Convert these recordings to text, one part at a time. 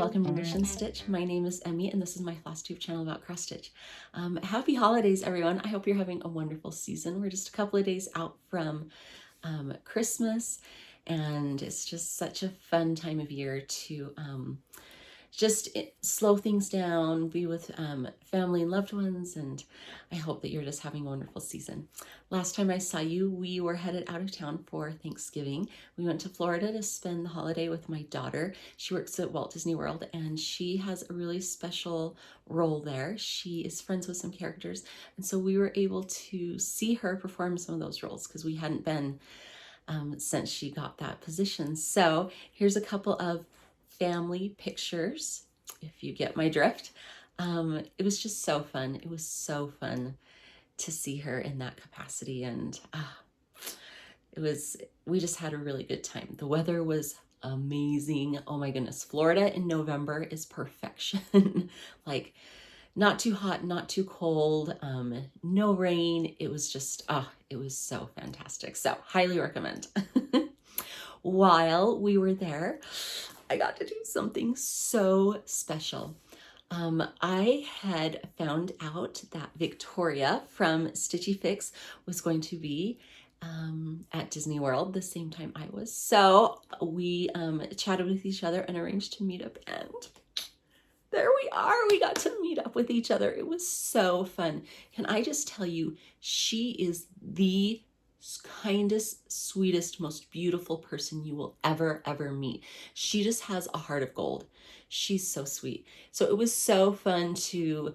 welcome to Mission Stitch. My name is Emmy and this is my Flosstube channel about cross stitch. Happy holidays everyone. I hope you're having a wonderful season. We're just a couple of days out from Christmas and it's just such a fun time of year to slow things down, be with family and loved ones, and I hope that you're just having a wonderful season. Last time I saw you, we were headed out of town for Thanksgiving. We went to Florida to spend the holiday with my daughter. She works at Walt Disney World and she has a really special role there. She is friends with some characters, and so we were able to see her perform some of those roles because we hadn't been since she got that position. So here's a couple of family pictures, if you get my drift. It was just so fun. It was so fun to see her in that capacity, and we just had a really good time. The weather was amazing. Oh my goodness, Florida in November is perfection. Like, not too hot, not too cold, no rain. It was just, it was so fantastic. So highly recommend. While we were there, I got to do something so special. I had found out that Victoria from Stitchy Fix was going to be at Disney World the same time I was. So we chatted with each other and arranged to meet up, and there we are. We got to meet up with each other. It was so fun. Can I just tell you, she is the kindest, sweetest, most beautiful person you will ever meet. She just has a heart of gold. She's so sweet. So it was so fun to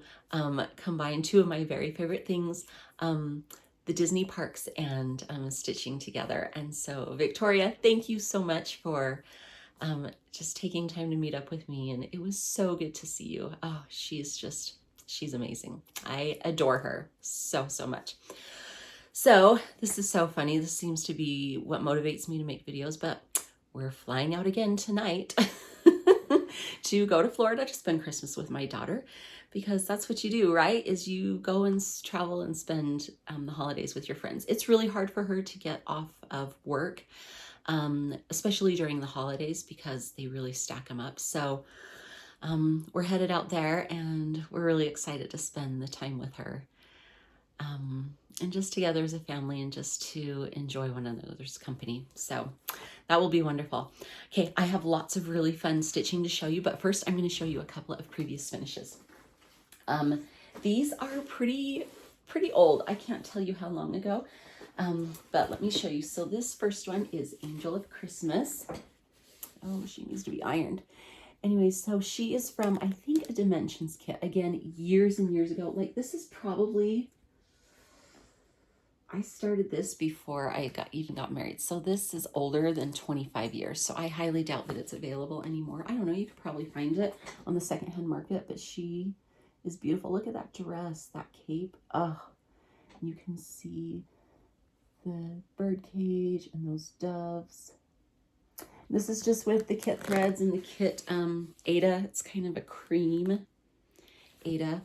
combine two of my very favorite things, the Disney parks and stitching together. And so Victoria, thank you so much for just taking time to meet up with me, and it was so good to see you. Oh, she's amazing. I adore her so much. So this is so funny. This seems to be what motivates me to make videos, but we're flying out again tonight to go to Florida to spend Christmas with my daughter, because that's what you do, right? Is you go and travel and spend the holidays with your friends. It's really hard for her to get off of work, especially during the holidays, because they really stack them up. So we're headed out there and we're really excited to spend the time with her. And just together as a family, and just to enjoy one another's company. So that will be wonderful. Okay, I have lots of really fun stitching to show you, but first I'm going to show you a couple of previous finishes. These are pretty old. I can't tell you how long ago, but let me show you. So this first one is Angel of Christmas. Oh, she needs to be ironed. Anyway, so she is from, I think, a Dimensions kit. Again, years and years ago. Like, this is probably, I started this before I even got married. So this is older than 25 years. So I highly doubt that it's available anymore. I don't know. You could probably find it on the secondhand market, but she is beautiful. Look at that dress, that cape. Oh, you can see the bird cage and those doves. This is just with the kit threads and the kit Ada. It's kind of a cream Ada,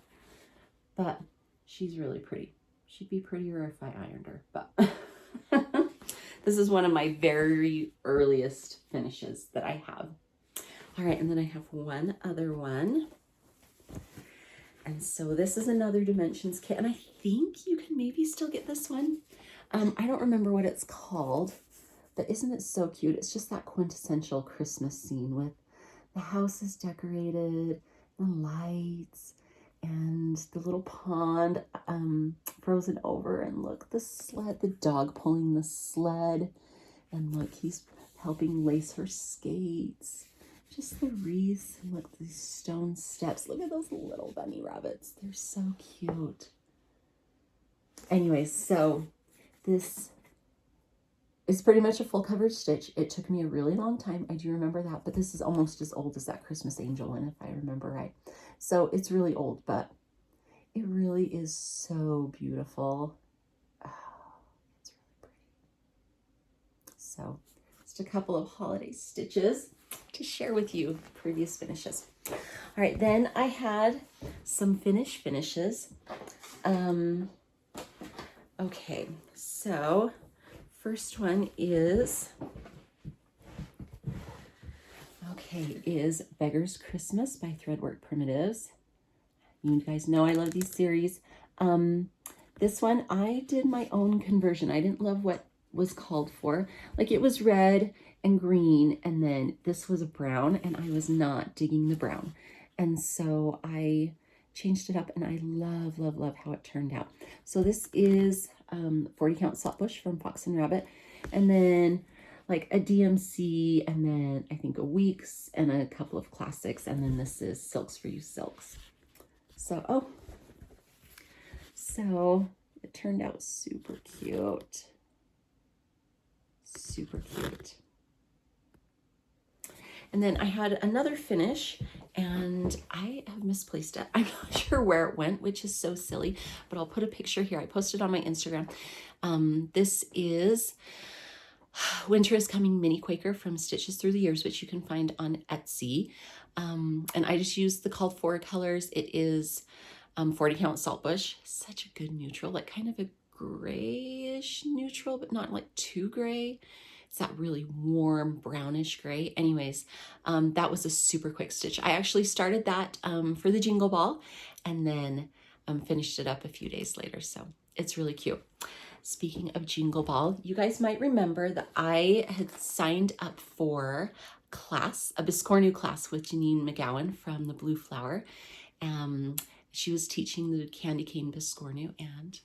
but she's really pretty. She'd be prettier if I ironed her, but this is one of my very earliest finishes that I have. All right, and then I have one other one. And so this is another Dimensions kit, and I think you can maybe still get this one. I don't remember what it's called, but isn't it so cute? It's just that quintessential Christmas scene with the house is decorated, the lights, and the little pond frozen over, and look, the sled, the dog pulling the sled, and look, he's helping lace her skates. Just the wreaths, and look, these stone steps. Look at those little bunny rabbits. They're so cute. Anyway, so this is pretty much a full coverage stitch. It took me a really long time. I do remember that, but this is almost as old as that Christmas Angel one, if I remember right. So it's really old, but it really is so beautiful. Oh, it's really pretty. So just a couple of holiday stitches to share with you, previous finishes. All right, then I had some finishes. Okay, so first one is, okay, Okay, is Beggar's Christmas by Threadwork Primitives. You guys know I love these series. This one, I did my own conversion. I didn't love what was called for. Like, it was red and green, and then this was a brown, and I was not digging the brown. And so I changed it up, and I love, love, love how it turned out. So this is 40 count Saltbush from Fox and Rabbit, and then like a DMC, and then I think a Weeks and a couple of classics, and then this is Silks for You Silks. So, so it turned out super cute. Super cute. And then I had another finish, and I have misplaced it. I'm not sure where it went, which is so silly, but I'll put a picture here. I posted on my Instagram. This is Winter is Coming Mini Quaker from Stitches Through the Years, which you can find on Etsy. And I just used the called for colors. It is 40 count Saltbush, such a good neutral, like kind of a grayish neutral, but not like too gray. It's that really warm brownish gray. Anyways, that was a super quick stitch. I actually started that for the Jingle Ball, and then finished it up a few days later. So it's really cute. Speaking of Jingle Ball, you guys might remember that I had signed up for class, a Biscornu class with Janine McGowan from the Blue Flower. She was teaching the candy cane Biscornu, and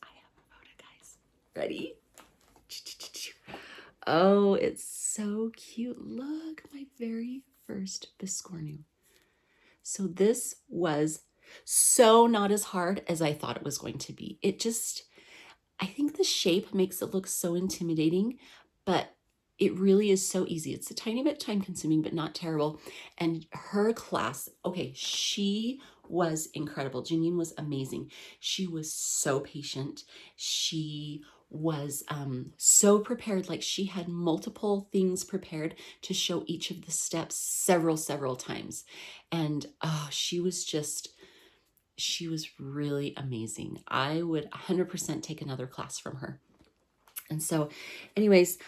I have a photo, guys. Ready? Oh, it's so cute. Look, my very first Biscornu. So this was so not as hard as I thought it was going to be. It just, I think the shape makes it look so intimidating, but it really is so easy. It's a tiny bit time consuming, but not terrible. And her class, okay, she was incredible. Janine was amazing. She was so patient. She was so prepared. Like, she had multiple things prepared to show each of the steps several times. And she was really amazing. I would 100% take another class from her. And so anyways,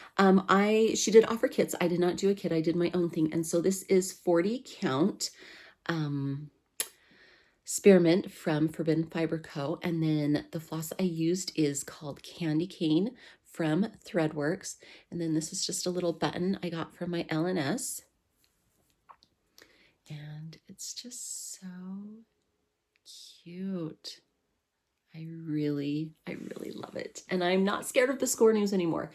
she did offer kits. I did not do a kit. I did my own thing. And so this is 40 count Spearmint from Forbidden Fiber Co. And then the floss I used is called Candy Cane from Threadworks. And then this is just a little button I got from my LNS. And it's just so cute. I really love it. And I'm not scared of Biscornus anymore.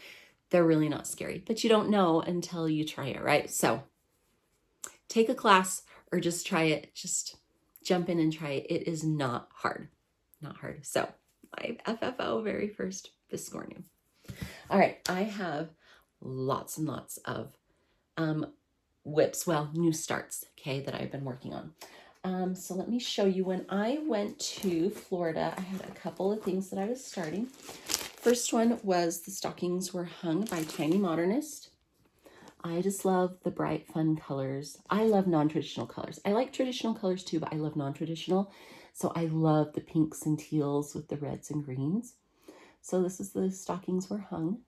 They're really not scary, but you don't know until you try it, right? So take a class or just try it. Just jump in and try it. It is not hard, not hard. So my FFO very first Biscornu. All right, I have lots and lots of whips, well, new starts, okay, that I've been working on. So let me show you. When I went to Florida, I had a couple of things that I was starting. First one was the Stockings Were Hung by Tiny Modernist. I just love the bright, fun colors. I love non-traditional colors. I like traditional colors too, but I love non-traditional. So I love the pinks and teals with the reds and greens. So this is the Stockings Were Hung.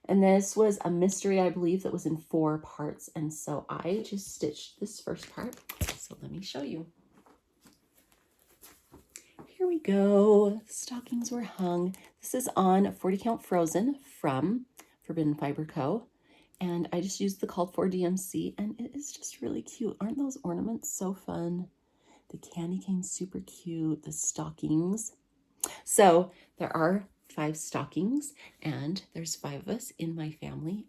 And this was a mystery, I believe, that was in 4 parts. And so I just stitched this first part. So let me show you. Here we go. Stockings Were Hung. This is on 40 count Frozen from Forbidden Fiber Co. And I just used the called for DMC, and it is just really cute. Aren't those ornaments so fun? The candy cane's super cute. The stockings. So there are 5 stockings, and there's 5 of us in my family.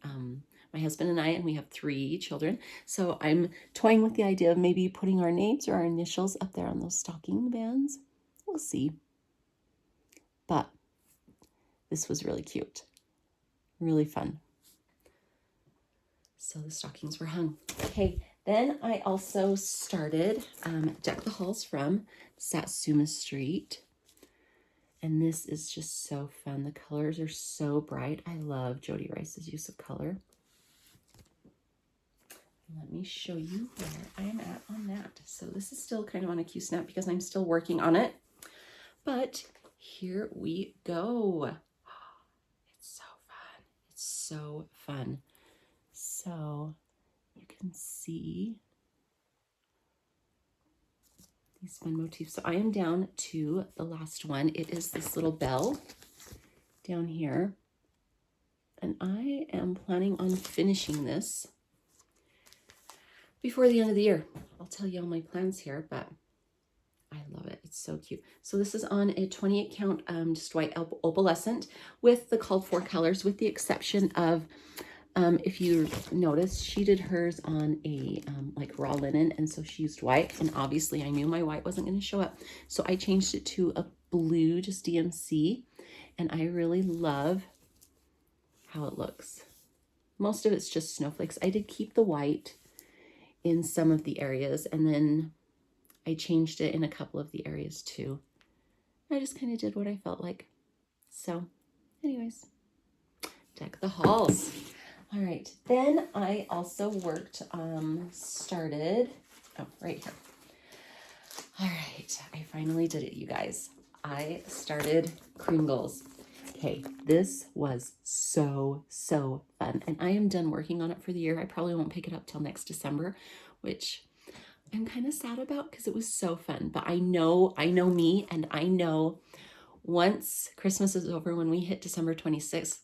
My husband and I, and we have 3 children. So I'm toying with the idea of maybe putting our names or our initials up there on those stocking bands. We'll see. But this was really cute. Really fun. So the stockings were hung. Okay, then I also started Deck the Halls from Satsuma Street. And this is just so fun. The colors are so bright. I love Jody Rice's use of color. Let me show you where I am at on that. So this is still kind of on a Q-snap because I'm still working on it. But here we go. It's so fun. It's so fun. So you can can see these fun motifs. So I am down to the last one. It is this little bell down here. And I am planning on finishing this before the end of the year. I'll tell you all my plans here, but I love it. It's so cute. So this is on a 28 count, just white opalescent with the called for colors, with the exception of, if you notice, she did hers on a like raw linen, and so she used white, and obviously I knew my white wasn't going to show up, so I changed it to a blue, just DMC, and I really love how it looks. Most of it's just snowflakes. I did keep the white in some of the areas, and then I changed it in a couple of the areas too. I just kind of did what I felt like. So anyways, deck the halls. All right, then I also worked, started, oh, right here. All right, I finally did it, you guys. I started Kringles. Okay, this was so fun, and I am done working on it for the year. I probably won't pick it up till next December, which I'm kind of sad about because it was so fun. But I know me, and I know once Christmas is over, when we hit December 26th,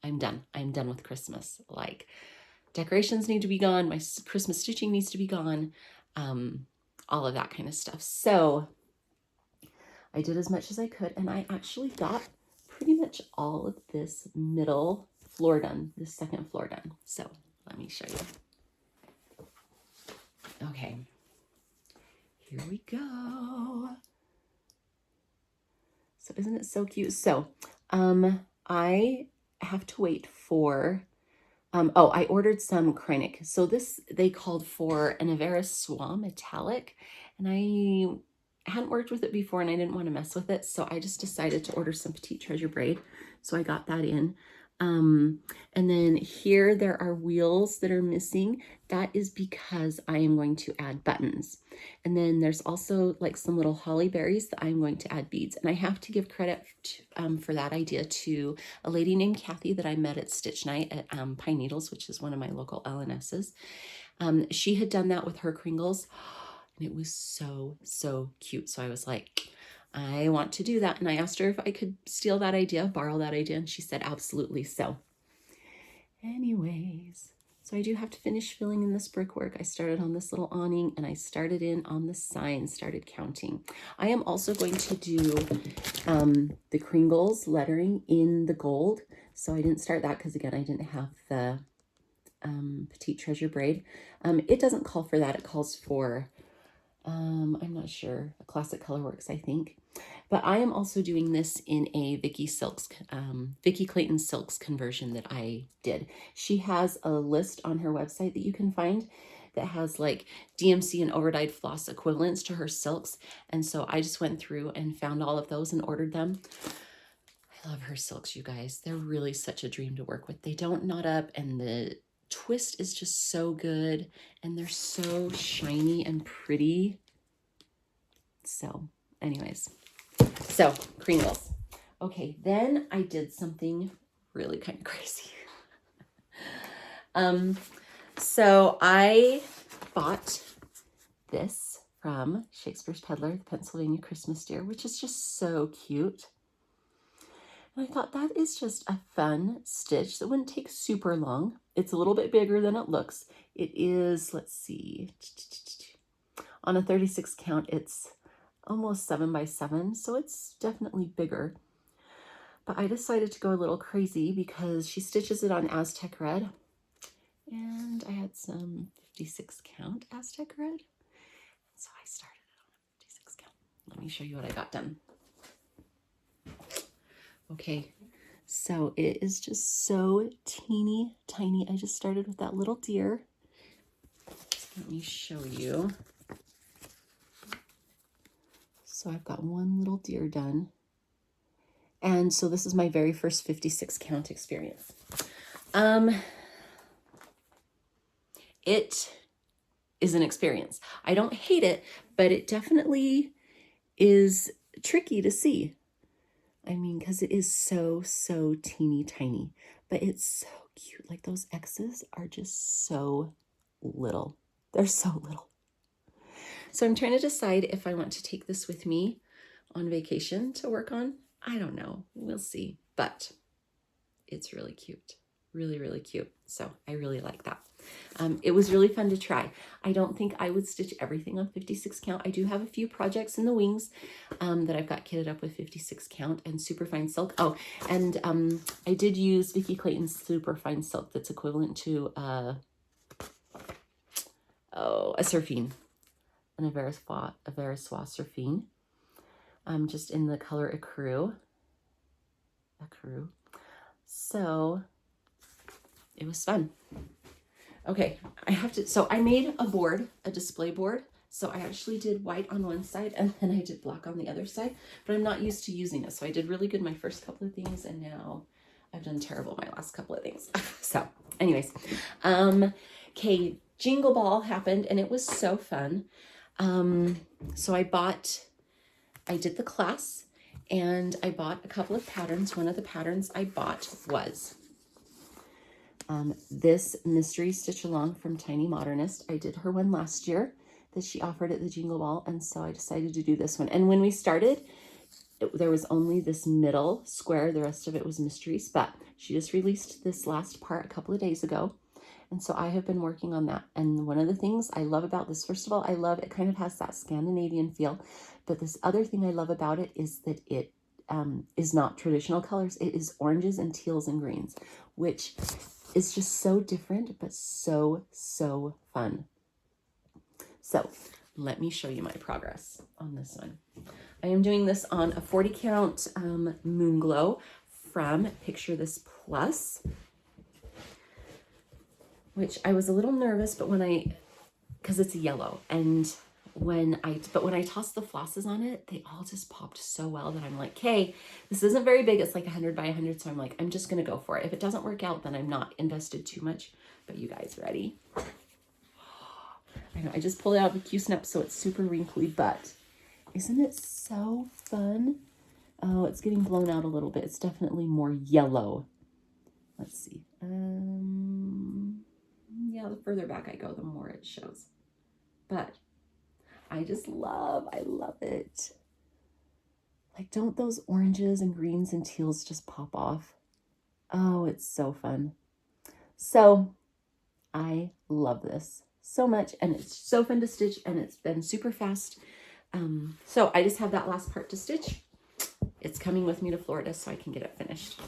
I'm done. I'm done with Christmas. Like, decorations need to be gone. My Christmas stitching needs to be gone. All of that kind of stuff. So I did as much as I could, and I actually got pretty much all of this middle floor done, this second floor done. So let me show you. Okay, here we go. So isn't it so cute? So I have to wait for, oh, I ordered some Kreinik. So this, they called for an Avera Swan metallic, and I hadn't worked with it before and I didn't want to mess with it, so I just decided to order some Petite Treasure Braid. So I got that in. And then here there are wheels that are missing. That is because I am going to add buttons. And then there's also like some little holly berries that I'm going to add beads. And I have to give credit to, for that idea to a lady named Kathy that I met at Stitch Night at Pine Needles, which is one of my local LNSs. She had done that with her Kringles, and it was so cute. So I was like, I want to do that. And I asked her if I could steal that idea, borrow that idea, and she said absolutely. So anyways, so I do have to finish filling in this brickwork. I started on this little awning, and I started in on the sign, started counting. I am also going to do the Kringles lettering in the gold. So I didn't start that because, again, I didn't have the Petite Treasure Braid. It doesn't call for that. It calls for, I'm not sure, a Classic Colorworks, I think. But I am also doing this in a Vikki Clayton Silks conversion that I did. She has a list on her website that you can find that has like DMC and overdyed floss equivalents to her silks. And so I just went through and found all of those and ordered them. I love her silks, you guys. They're really such a dream to work with. They don't knot up, and the twist is just so good, and they're so shiny and pretty. So anyways, so Kringles. Okay, then I did something really kind of crazy. So I bought this from Shakespeare's Peddler, the Pennsylvania Christmas Deer, which is just so cute. And I thought that is just a fun stitch that wouldn't take super long. It's a little bit bigger than it looks. It is, let's see, on a 36 count, it's almost 7 by 7, so it's definitely bigger. But I decided to go a little crazy because she stitches it on Aztec Red, and I had some 56 count Aztec Red, so I started it on a 56 count. Let me show you what I got done. Okay, so it is just so teeny tiny. I just started with that little deer. Let me show you. So I've got one little deer done. And so this is my very first 56 count experience. It is an experience. I don't hate it, but it definitely is tricky to see. I mean, because it is so teeny tiny, but it's so cute. Like those X's are just so little. They're so little. So I'm trying to decide if I want to take this with me on vacation to work on. I don't know. We'll see. But it's really cute. Really, really cute. So I really like that. It was really fun to try. I don't think I would stitch everything on 56 count. I do have a few projects in the wings that I've got kitted up with 56 count and superfine silk. Oh, and I did use Vikki Clayton's superfine silk that's equivalent to a surfine, a Veriswa surfine, just in the color ecru. So it was fun. Okay, so I made a board, a display board. So I actually did white on one side and then I did black on the other side, but I'm not used to using it. So I did really good my first couple of things and now I've done terrible my last couple of things. So anyways, okay, Jingle Ball happened and it was so fun. So I did the class and I bought a couple of patterns. One of the patterns I bought was this mystery stitch along from Tiny Modernist. I did her one last year that she offered at the Jingle Ball, and so I decided to do this one. And when we started, there was only this middle square. The rest of it was mysteries, but she just released this last part a couple of days ago. And so I have been working on that. And one of the things I love about this, first of all, I love it kind of has that Scandinavian feel. But this other thing I love about it is that it is not traditional colors. It is oranges and teals and greens, which is just so different, but so, so fun. So let me show you my progress on this one. I am doing this on a 40 count Moon Glow from Picture This Plus, which I was a little nervous, but because it's yellow, and when I tossed the flosses on it, they all just popped so well that I'm like, hey, this isn't very big. It's like 100 by 100. So I'm like, I'm just going to go for it. If it doesn't work out, then I'm not invested too much. But you guys ready? I know I just pulled it out of the Q-Snap, so it's super wrinkly, but isn't it so fun? Oh, it's getting blown out a little bit. It's definitely more yellow. Let's see. Yeah, the further back I go, the more it shows. But I love it. Like, don't those oranges and greens and teals just pop off? Oh, it's so fun. So I love this so much, and it's so fun to stitch, and it's been super fast. So I just have that last part to stitch. It's coming with me to Florida so I can get it finished.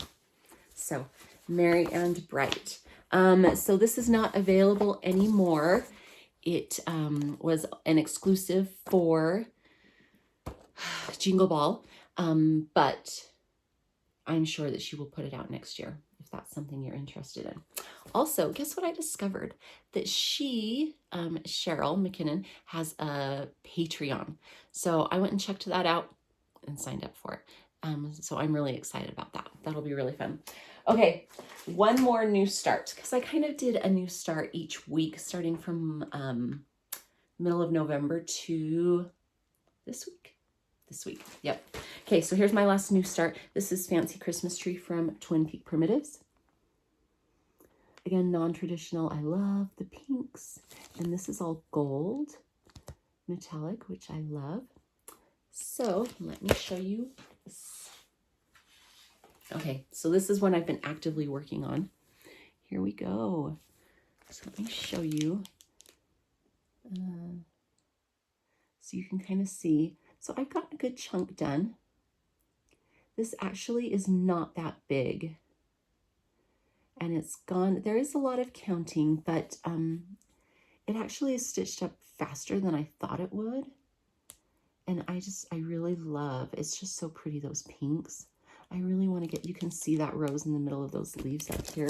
So Merry and Bright. So this is not available anymore. It was an exclusive for Jingle Ball, but I'm sure that she will put it out next year if that's something you're interested in. Also, guess what I discovered? That she, Cheryl McKinnon, has a Patreon. So I went and checked that out and signed up for it. So I'm really excited about that. That'll be really fun. Okay, one more new start, because I kind of did a new start each week, starting from middle of November to this week. Yep. Okay, so here's my last new start. This is Fancy Christmas Tree from Twin Peak Primitives. Again, non-traditional. I love the pinks. And this is all gold metallic, which I love. So let me show you this. Okay, so this is one I've been actively working on. Here we go. So let me show you. So you can kind of see. So I've got a good chunk done. This actually is not that big. And it's gone, there is a lot of counting, but it actually is stitched up faster than I thought it would. And I really love, it's just so pretty, those pinks. I really want to get, you can see that rose in the middle of those leaves up here.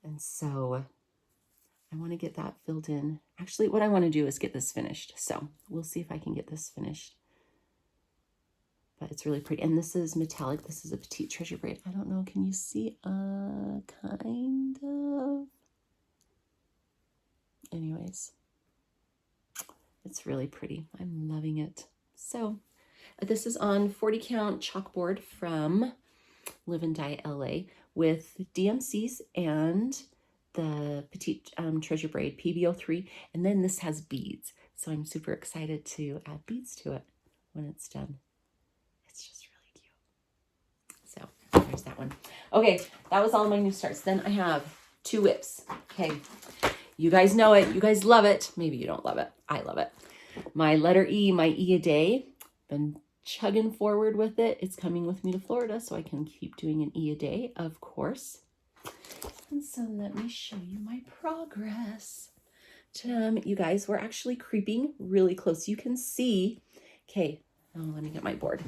And so I want to get that filled in. Actually, what I want to do is get this finished. So we'll see if I can get this finished. But it's really pretty. And this is metallic. This is a Petite Treasure Braid. I don't know, can you see? Kind of. Anyways, it's really pretty. I'm loving it. So this is on 40 count chalkboard from Live and Die LA with DMCs and the Petite Treasure Braid PB03, and then this has beads. So I'm super excited to add beads to it when it's done. It's just really cute. So there's that one. Okay, that was all my new starts. Then I have 2 whips. Okay, you guys know it. You guys love it. Maybe you don't love it. I love it. My letter E, my E a day. Been chugging forward with it. It's coming with me to Florida, so I can keep doing an E a day, of course. And so let me show you my progress. You guys, we're actually creeping really close. You can see, okay, oh, let me get my board.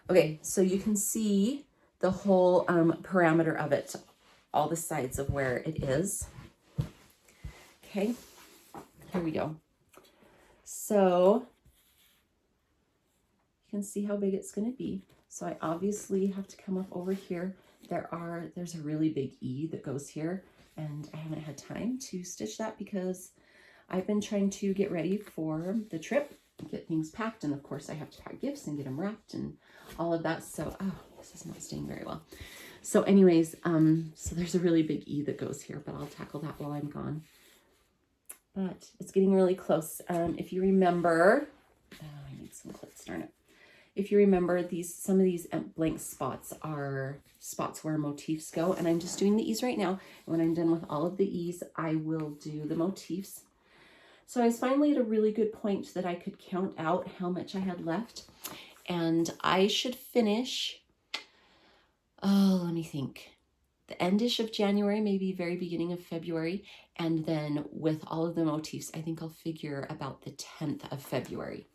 Okay, so you can see the whole parameter of it, all the sides of where it is. Okay, here we go. So you can see how big it's going to be. So I obviously have to come up over here. There's a really big E that goes here, and I haven't had time to stitch that because I've been trying to get ready for the trip, get things packed, and of course I have to pack gifts and get them wrapped and all of that. So, oh, this is not staying very well. So anyways, so there's a really big E that goes here, but I'll tackle that while I'm gone. But it's getting really close. If you remember, oh, I need some clips, darn it. If you remember, some of these blank spots are spots where motifs go, and I'm just doing the E's right now. And when I'm done with all of the E's, I will do the motifs. So I was finally at a really good point that I could count out how much I had left, and I should finish, oh, let me think, the endish of January, maybe very beginning of February, and then with all of the motifs, I think I'll figure about the 10th of February.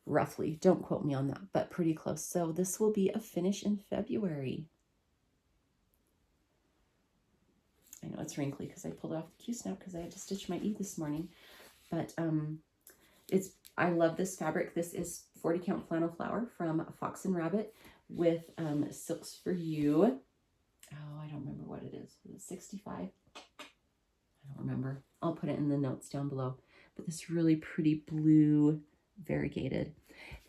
Roughly, don't quote me on that, but pretty close. So this will be a finish in February. I know it's wrinkly because I pulled off the Q-snap because I had to stitch my E this morning. But I love this fabric. This is 40 count flannel flower from Fox and Rabbit with Silks for You. Oh, I don't remember what it is. Is it 65? I don't remember. I'll put it in the notes down below. But this really pretty blue variegated,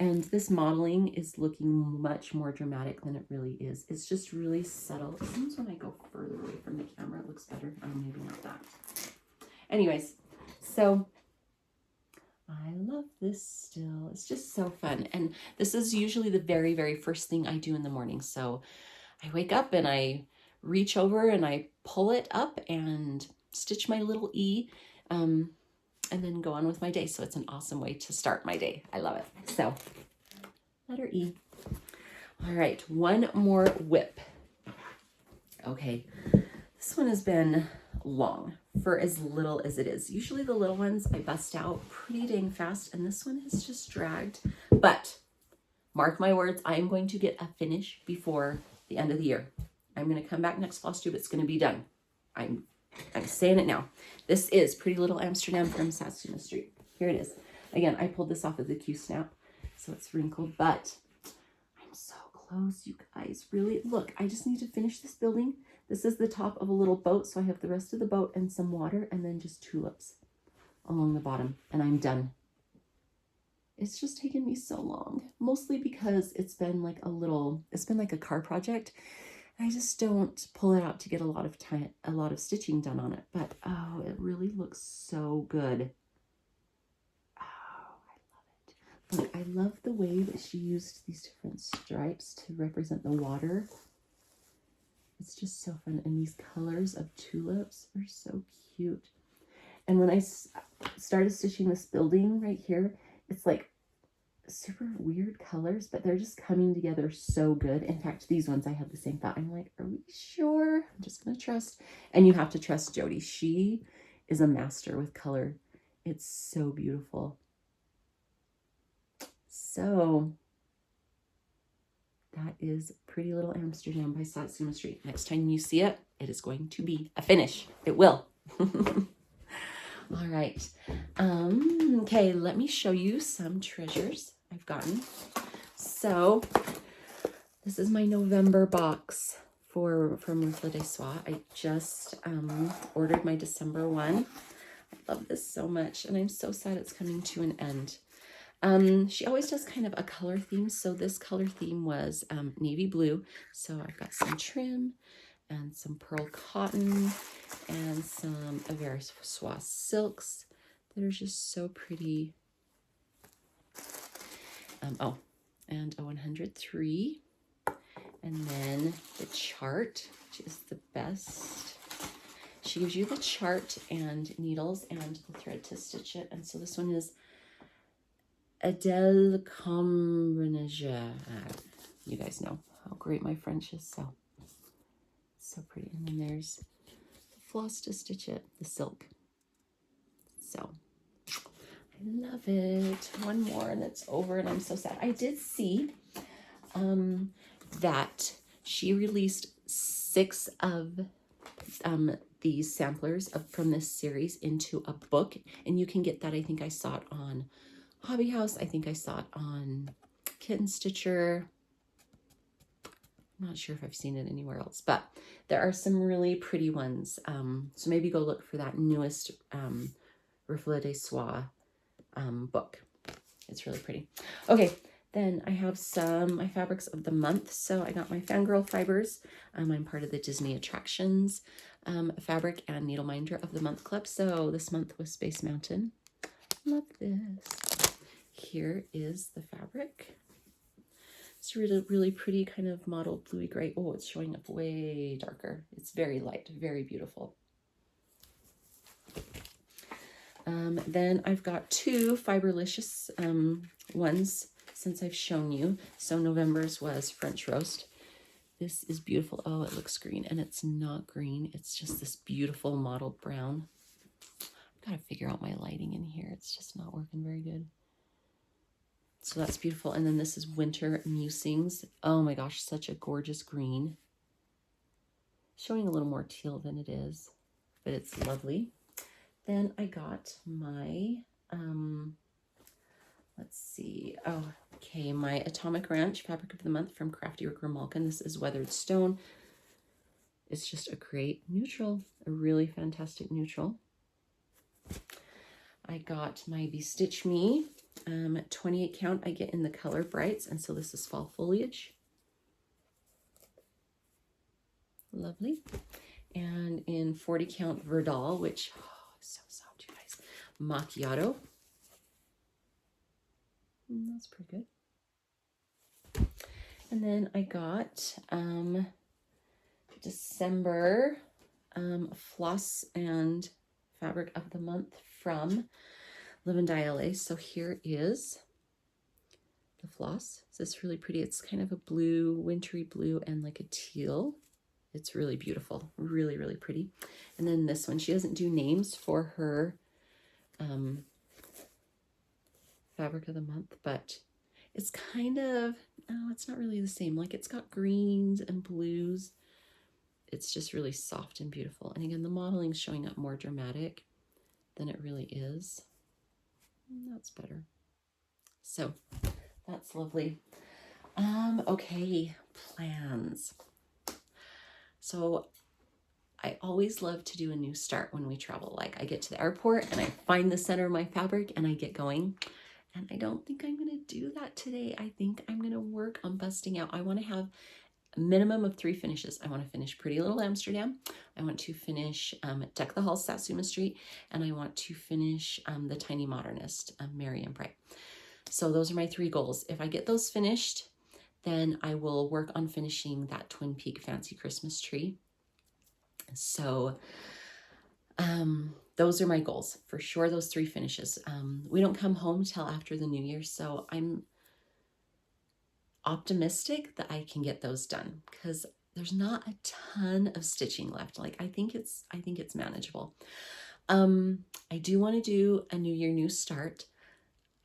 and this modeling is looking much more dramatic than it really is. It's just really subtle. It seems when I go further away from the camera it looks better. Oh, maybe not that. Anyways, so I love this still. It's just so fun, and this is usually the very first thing I do in the morning. So I wake up and I reach over and I pull it up and stitch my little E, and then go on with my day. So it's an awesome way to start my day. I love it. So letter E. All right, one more whip. Okay, this one has been long for as little as it is. Usually the little ones I bust out pretty dang fast, and this one has just dragged. But mark my words, I am going to get a finish before the end of the year. I'm going to come back next Flosstube. It's going to be done. I'm saying it now. This is Pretty Little Amsterdam from Satsuma Street. Here it is. Again, I pulled this off of the Q-snap, so it's wrinkled, but I'm so close, you guys. Really, look, I just need to finish this building. This is the top of a little boat, so I have the rest of the boat and some water, and then just tulips along the bottom, and I'm done. It's just taken me so long, mostly because it's been like a car project. I just don't pull it out to get a lot of stitching done on it. But, oh, it really looks so good. Oh, I love it. Look, I love the way that she used these different stripes to represent the water. It's just so fun. And these colors of tulips are so cute. And when I started stitching this building right here, it's like super weird colors, but they're just coming together so good. In fact, these ones I had the same thought. I'm like, are we sure? I'm just gonna trust. And you have to trust Jody. She is a master with color. It's so beautiful. So that is Pretty Little Amsterdam by Satsuma Street. Next time you see it, it is going to be a finish. It will. All right. Okay, let me show you some treasures I've gotten. So this is my November box from Rufla de Soie. I just ordered my December one. I love this so much, and I'm so sad it's coming to an end. She always does kind of a color theme. So this color theme was navy blue. So I've got some trim, and some pearl cotton and some Aversois silks that are just so pretty. Oh, and a 103. And then the chart, which is the best. She gives you the chart and needles and the thread to stitch it. And so this one is Adele Combrenage. You guys know how great my French is, so pretty. And then there's the floss to stitch it, the silk. So I love it. One more and it's over and I'm so sad. I did see that she released 6 of these samplers from this series into a book, and you can get that. I think I saw it on Hobby House. I think I saw it on Kitten Stitcher. I'm not sure if I've seen it anywhere else, but there are some really pretty ones. So maybe go look for that newest Reflet des Soies book. It's really pretty. Okay, then I have my fabrics of the month. So I got my Fangirl fibers. I'm part of the Disney Attractions fabric and needle minder of the month club. So this month was Space Mountain. Love this. Here is the fabric. It's really, really pretty kind of mottled bluey gray. Oh, it's showing up way darker. It's very light, very beautiful. Then I've got 2 Fiberlicious ones since I've shown you. So November's was French Roast. This is beautiful. Oh, it looks green, and it's not green. It's just this beautiful mottled brown. I've got to figure out my lighting in here. It's just not working very good. So that's beautiful. And then this is Winter Musings. Oh my gosh, such a gorgeous green. Showing a little more teal than it is, but it's lovely. Then I got my, let's see. Oh, okay. My Atomic Ranch Fabric of the Month from Crafty Grimalkin. This is Weathered Stone. It's just a great neutral, a really fantastic neutral. I got my Bestitch Me 28 count. I get in the color Brights, and so this is Fall Foliage. Lovely. And in 40 count Verdal, which so soft, you guys. Macchiato. That's pretty good. And then I got December Floss and Fabric of the Month from Live and Die LA. So here is the floss. So it's really pretty. It's kind of a blue, wintry blue, and like a teal. It's really beautiful. Really, really pretty. And then this one, she doesn't do names for her fabric of the month, but it's kind of, oh, it's not really the same. Like it's got greens and blues. It's just really soft and beautiful. And again, the modeling's showing up more dramatic than it really is. That's better. So that's lovely. Okay, plans. So I always love to do a new start when we travel. Like I get to the airport and I find the center of my fabric and I get going. And I don't think I'm going to do that today. I think I'm going to work on busting out. I want to have a minimum of 3 finishes. I want to finish Pretty Little Amsterdam. I want to finish Deck the Halls, Satsuma Street. And I want to finish the Tiny Modernist, Merry and Bright. So those are my 3 goals. If I get those finished, then I will work on finishing that Twin Peak Fancy Christmas tree. So those are my goals for sure. Those 3 finishes. We don't come home till after the New Year, so I'm optimistic that I can get those done because there's not a ton of stitching left. Like I think it's manageable. I do want to do a New Year, New Start.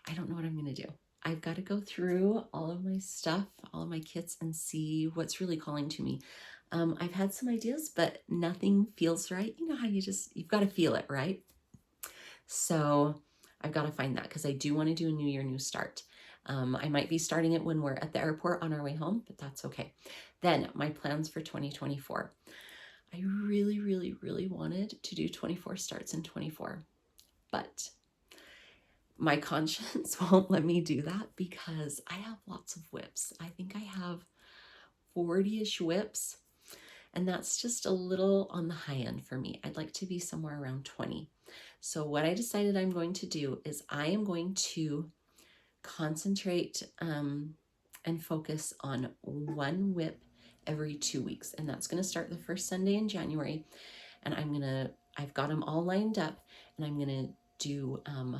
I don't know what I'm going to do. I've got to go through all of my stuff, all of my kits, and see what's really calling to me. I've had some ideas, but nothing feels right. You know how you've got to feel it, right? So I've got to find that because I do want to do a New Year, New Start. I might be starting it when we're at the airport on our way home, but that's okay. Then my plans for 2024. I really, really, really wanted to do 24 starts in 24, but my conscience won't let me do that because I have lots of whips. I think I have 40-ish whips. And that's just a little on the high end for me. I'd like to be somewhere around 20. So what I decided I'm going to do is I am going to concentrate and focus on one whip every 2 weeks. And that's going to start the first Sunday in January. And I've got them all lined up, and I'm going to do I'm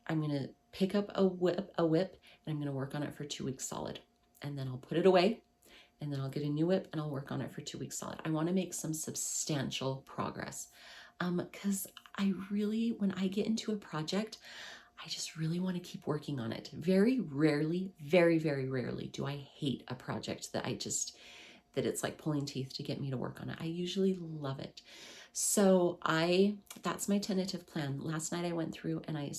going to pick up a whip, and I'm going to work on it for 2 weeks solid. And then I'll put it away, and then I'll get a new whip and I'll work on it for 2 weeks solid. I want to make some substantial progress. Because I really, when I get into a project, I just really want to keep working on it. Very rarely, very, very rarely do I hate a project that it's like pulling teeth to get me to work on it. I usually love it. So that's my tentative plan. Last night I went through and I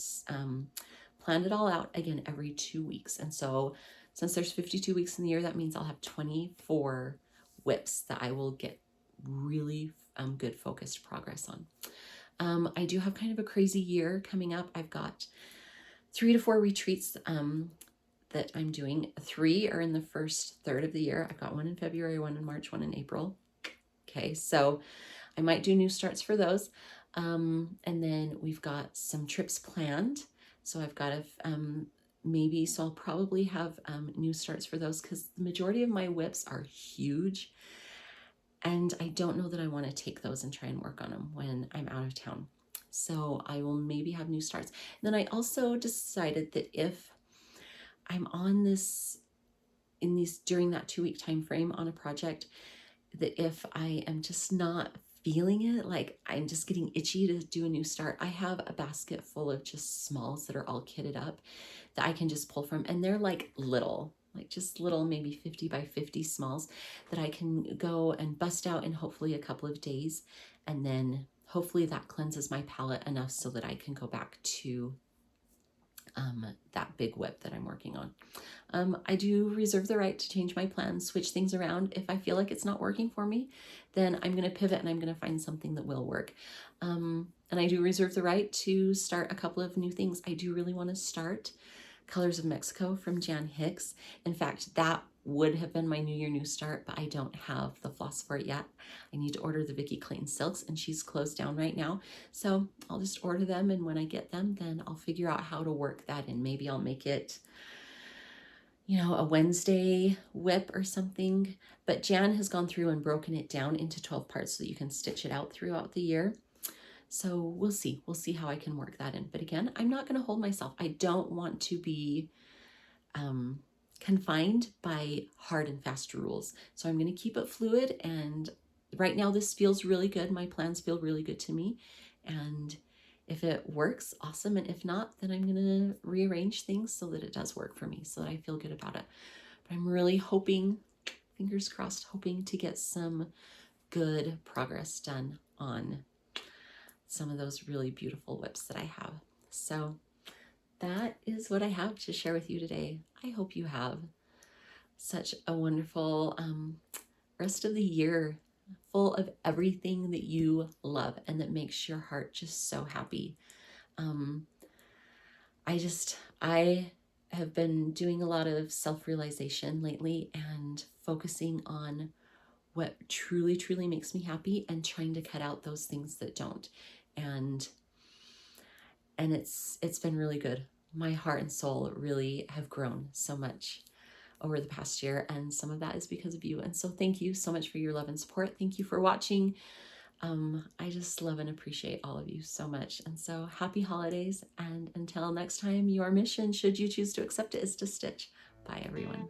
planned it all out again every 2 weeks. And so since there's 52 weeks in the year, that means I'll have 24 whips that I will get really good focused progress on. I do have kind of a crazy year coming up. I've got 3 to 4 retreats that I'm doing. 3 are in the first third of the year. I've got 1 in February, 1 in March, 1 in April. Okay, so I might do new starts for those. And then we've got some trips planned. So I've got so I'll probably have new starts for those, because the majority of my whips are huge. And I don't know that I want to take those and try and work on them when I'm out of town. So I will maybe have new starts. And then I also decided that if I'm on during that 2 week time frame on a project, that if I am just not feeling it, like I'm just getting itchy to do a new start, I have a basket full of just smalls that are all kitted up that I can just pull from. And they're like just little, maybe 50 by 50 smalls that I can go and bust out in hopefully a couple of days. And then hopefully that cleanses my palette enough so that I can go back to that big whip that I'm working on. I do reserve the right to change my plans, switch things around. If I feel like it's not working for me, then I'm going to pivot and I'm going to find something that will work. And I do reserve the right to start a couple of new things. I do really want to start Colors of Mexico from Jan Hicks. In fact, that would have been my New Year New Start, but I don't have the floss for it yet. I need to order the Vikki Clayton silks, and she's closed down right now. So I'll just order them, and when I get them, then I'll figure out how to work that in. Maybe I'll make it, a Wednesday whip or something. But Jan has gone through and broken it down into 12 parts so that you can stitch it out throughout the year. So we'll see. We'll see how I can work that in. But again, I'm not going to hold myself. I don't want to be confined by hard and fast rules. So I'm going to keep it fluid. And right now this feels really good. My plans feel really good to me. And if it works, awesome. And if not, then I'm going to rearrange things so that it does work for me, so that I feel good about it. But I'm really hoping, fingers crossed, hoping to get some good progress done on some of those really beautiful whips that I have. So that is what I have to share with you today. I hope you have such a wonderful rest of the year, full of everything that you love and that makes your heart just so happy. I have been doing a lot of self-realization lately and focusing on what truly, truly makes me happy and trying to cut out those things that don't. And it's been really good. My heart and soul really have grown so much over the past year, and some of that is because of you. And so thank you so much for your love and support. Thank you for watching. I just love and appreciate all of you so much. And so happy holidays, and until next time, your mission, should you choose to accept it, is to stitch. Bye, everyone.